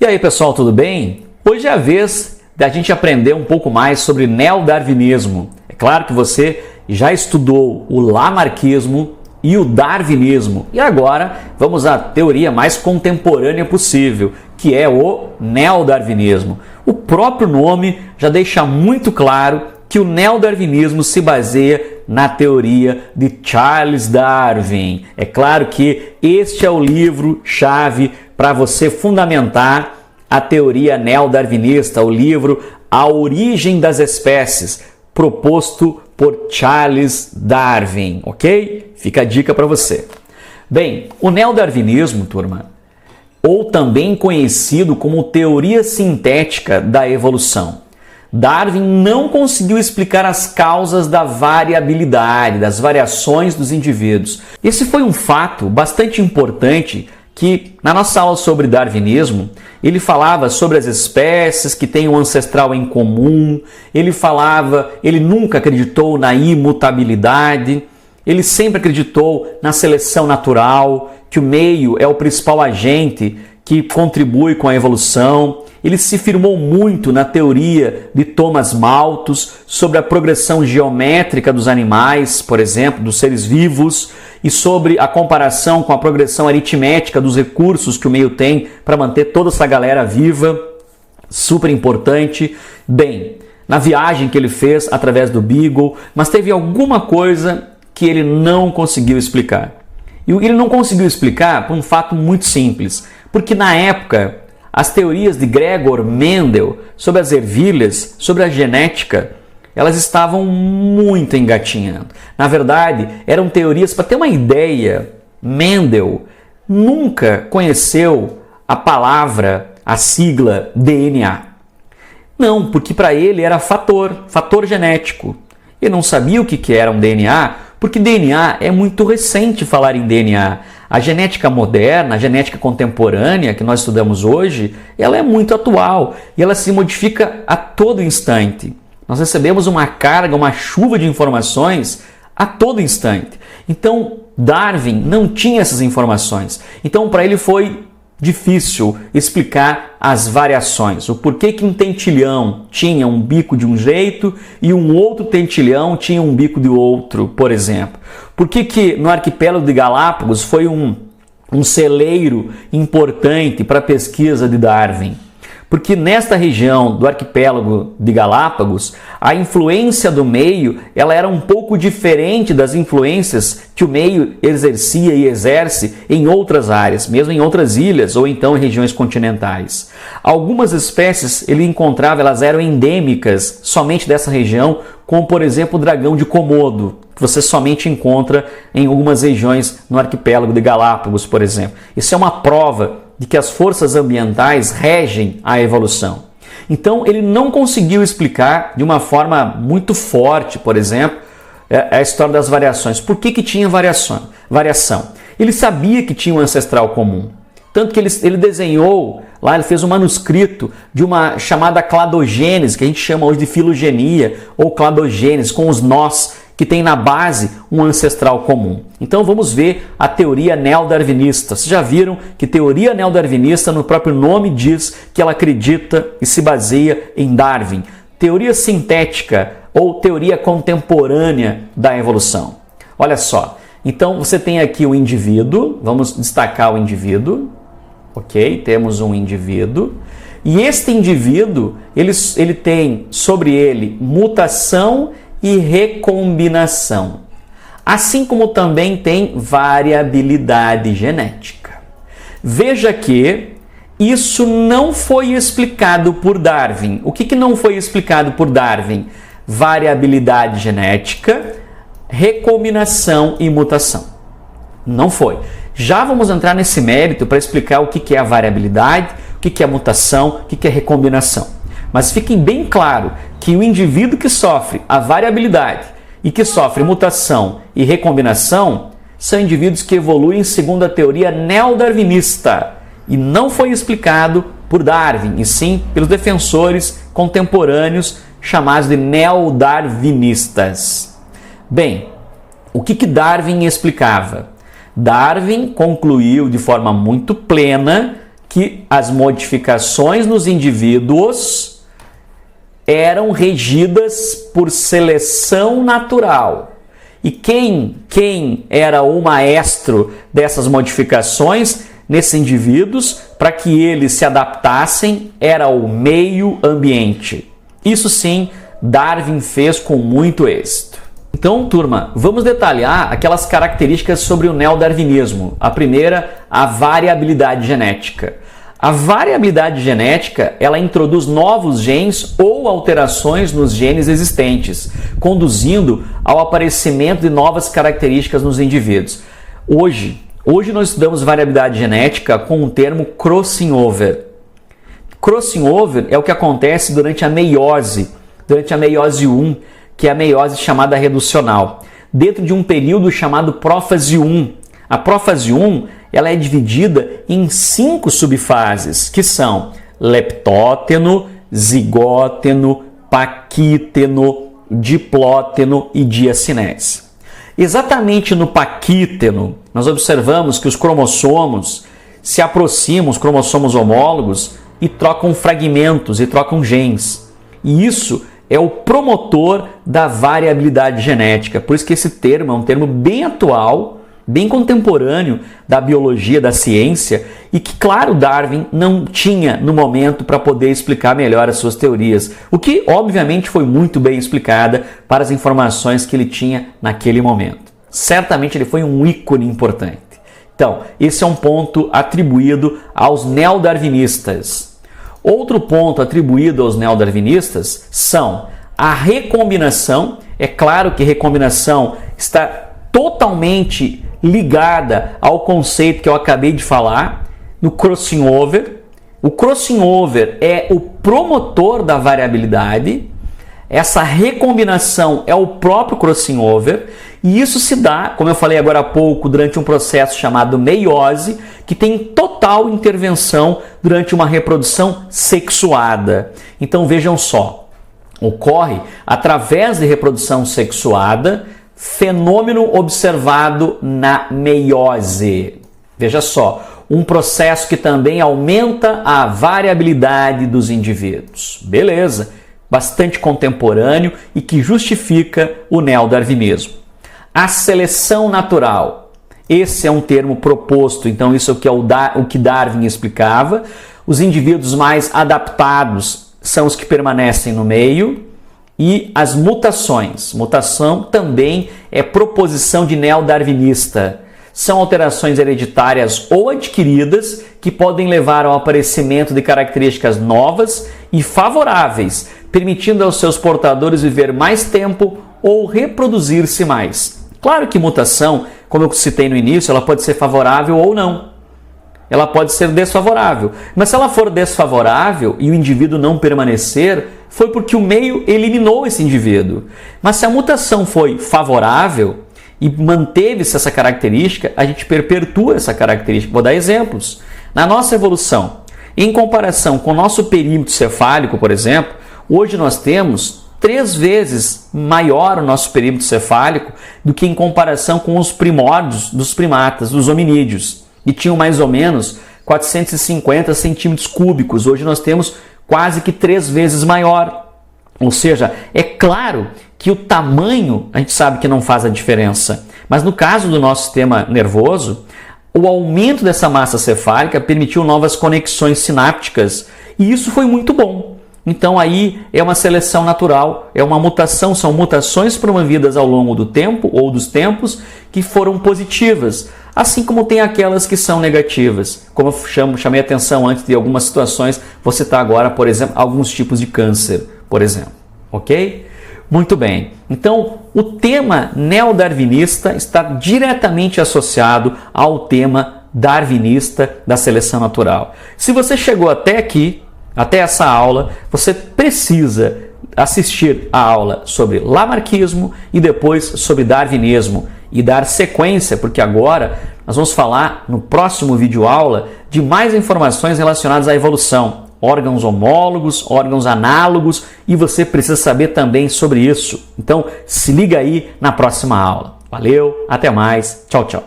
E aí pessoal, tudo bem? Hoje é a vez da gente aprender um pouco mais sobre neodarwinismo. É claro que você já estudou o lamarckismo e o darwinismo e agora vamos à teoria mais contemporânea possível, que é o neodarwinismo. O próprio nome já deixa muito claro que o neodarwinismo se baseia na teoria de Charles Darwin. É claro que este é o livro-chave para você fundamentar a teoria neodarwinista, o livro A Origem das Espécies, proposto por Charles Darwin, ok? Fica a dica para você. Bem, o neodarwinismo, turma, ou também conhecido como teoria sintética da evolução. Darwin não conseguiu explicar as causas da variabilidade, das variações dos indivíduos. Esse foi um fato bastante importante que, na nossa aula sobre darwinismo, ele falava sobre as espécies que têm um ancestral em comum, ele nunca acreditou na imutabilidade, ele sempre acreditou na seleção natural, que o meio é o principal agente que contribui com a evolução. Ele se firmou muito na teoria de Thomas Malthus sobre a progressão geométrica dos animais, por exemplo, dos seres vivos, e sobre a comparação com a progressão aritmética dos recursos que o meio tem para manter toda essa galera viva. Super importante. Bem, na viagem que ele fez através do Beagle, mas teve alguma coisa que ele não conseguiu explicar. E ele não conseguiu explicar por um fato muito simples, porque na época as teorias de Gregor Mendel sobre as ervilhas, sobre a genética, elas estavam muito engatinhando. Na verdade, eram teorias, para ter uma ideia, Mendel nunca conheceu a palavra, a sigla DNA. Não, porque para ele era fator genético. Ele não sabia o que era um DNA, porque DNA é muito recente falar em DNA. A genética moderna, a genética contemporânea que nós estudamos hoje, ela é muito atual e ela se modifica a todo instante. Nós recebemos uma carga, uma chuva de informações a todo instante. Então, Darwin não tinha essas informações. Então, para ele foi difícil explicar as variações. O porquê que um tentilhão tinha um bico de um jeito e um outro tentilhão tinha um bico de outro, por exemplo. Por que no arquipélago de Galápagos foi um celeiro importante para a pesquisa de Darwin? Porque nesta região do arquipélago de Galápagos, a influência do meio ela era um pouco diferente das influências que o meio exercia e exerce em outras áreas, mesmo em outras ilhas ou então em regiões continentais. Algumas espécies ele encontrava, elas eram endêmicas somente dessa região, como por exemplo o dragão de Komodo, que você somente encontra em algumas regiões no arquipélago de Galápagos, por exemplo. Isso é uma prova de que as forças ambientais regem a evolução. Então, ele não conseguiu explicar de uma forma muito forte, por exemplo, a história das variações. Por que tinha variação? Ele sabia que tinha um ancestral comum. Tanto que ele desenhou, lá ele fez um manuscrito de uma chamada cladogênese, que a gente chama hoje de filogenia, ou cladogênese, com os nós que tem na base um ancestral comum. Então vamos ver a teoria neodarwinista. Vocês já viram que teoria neodarwinista, no próprio nome diz que ela acredita e se baseia em Darwin. Teoria sintética ou teoria contemporânea da evolução. Olha só, então você tem aqui o indivíduo, vamos destacar o indivíduo, ok? Temos um indivíduo. E este indivíduo, ele tem sobre ele mutação e recombinação, assim como também tem variabilidade genética. Veja que isso não foi explicado por Darwin. O que não foi explicado por Darwin? Variabilidade genética, recombinação e mutação. Não foi. Já vamos entrar nesse mérito para explicar o que é a variabilidade, o que é a mutação, o que é a recombinação. Mas fiquem bem claro que o indivíduo que sofre a variabilidade e que sofre mutação e recombinação são indivíduos que evoluem segundo a teoria neodarwinista e não foi explicado por Darwin, e sim pelos defensores contemporâneos chamados de neodarwinistas. Bem, o que Darwin explicava? Darwin concluiu de forma muito plena que as modificações nos indivíduos eram regidas por seleção natural. E quem era o maestro dessas modificações nesses indivíduos para que eles se adaptassem era o meio ambiente. Isso sim, Darwin fez com muito êxito. Então, turma, vamos detalhar aquelas características sobre o neodarwinismo. A primeira, a variabilidade genética. A variabilidade genética, ela introduz novos genes ou alterações nos genes existentes, conduzindo ao aparecimento de novas características nos indivíduos. Hoje nós estudamos variabilidade genética com o termo crossing over. Crossing over é o que acontece durante a meiose 1, que é a meiose chamada reducional, dentro de um período chamado prófase 1. A prófase 1 ela é dividida em 5 subfases, que são leptóteno, zigóteno, paquíteno, diplóteno e diacinese. Exatamente no paquíteno, nós observamos que os cromossomos se aproximam, os cromossomos homólogos, e trocam fragmentos, e trocam genes. E isso é o promotor da variabilidade genética. Por isso que esse termo é um termo bem atual, bem contemporâneo da biologia, da ciência, e que, claro, Darwin não tinha no momento para poder explicar melhor as suas teorias, o que, obviamente, foi muito bem explicada para as informações que ele tinha naquele momento. Certamente ele foi um ícone importante. Então, esse é um ponto atribuído aos neodarwinistas. Outro ponto atribuído aos neodarwinistas são a recombinação. É claro que recombinação está totalmente ligada ao conceito que eu acabei de falar, no crossing over. O crossing over é o promotor da variabilidade, essa recombinação é o próprio crossing over, e isso se dá, como eu falei agora há pouco, durante um processo chamado meiose, que tem total intervenção durante uma reprodução sexuada. Então vejam só, ocorre através de reprodução sexuada, fenômeno observado na meiose. Veja só, um processo que também aumenta a variabilidade dos indivíduos. Beleza, bastante contemporâneo e que justifica o neodarwinismo. A seleção natural. Esse é um termo proposto, então isso é o que Darwin explicava. Os indivíduos mais adaptados são os que permanecem no meio. E as mutações. Mutação também é proposição de neodarwinista. São alterações hereditárias ou adquiridas que podem levar ao aparecimento de características novas e favoráveis, permitindo aos seus portadores viver mais tempo ou reproduzir-se mais. Claro que mutação, como eu citei no início, ela pode ser favorável ou não. Ela pode ser desfavorável. Mas se ela for desfavorável e o indivíduo não permanecer, foi porque o meio eliminou esse indivíduo. Mas se a mutação foi favorável e manteve-se essa característica, a gente perpetua essa característica. Vou dar exemplos. Na nossa evolução, em comparação com o nosso perímetro cefálico, por exemplo, hoje nós temos 3 vezes maior o nosso perímetro cefálico do que em comparação com os primórdios dos primatas, dos hominídeos, e tinham mais ou menos 450 centímetros cúbicos. Hoje nós temos quase que 3 vezes maior. Ou seja, é claro que o tamanho a gente sabe que não faz a diferença, mas no caso do nosso sistema nervoso, o aumento dessa massa cefálica permitiu novas conexões sinápticas e isso foi muito bom. Então aí é uma seleção natural, é uma mutação, são mutações promovidas ao longo do tempo ou dos tempos que foram positivas, assim como tem aquelas que são negativas. Como eu chamei a atenção antes de algumas situações, vou citar agora, por exemplo, alguns tipos de câncer, por exemplo. Ok? Muito bem. Então, o tema neodarwinista está diretamente associado ao tema darwinista da seleção natural. Se você chegou até aqui, até essa aula, você precisa assistir a aula sobre lamarquismo e depois sobre darwinismo e dar sequência, porque agora nós vamos falar no próximo vídeo aula de mais informações relacionadas à evolução, órgãos homólogos, órgãos análogos, e você precisa saber também sobre isso. Então, se liga aí na próxima aula. Valeu, até mais, tchau, tchau.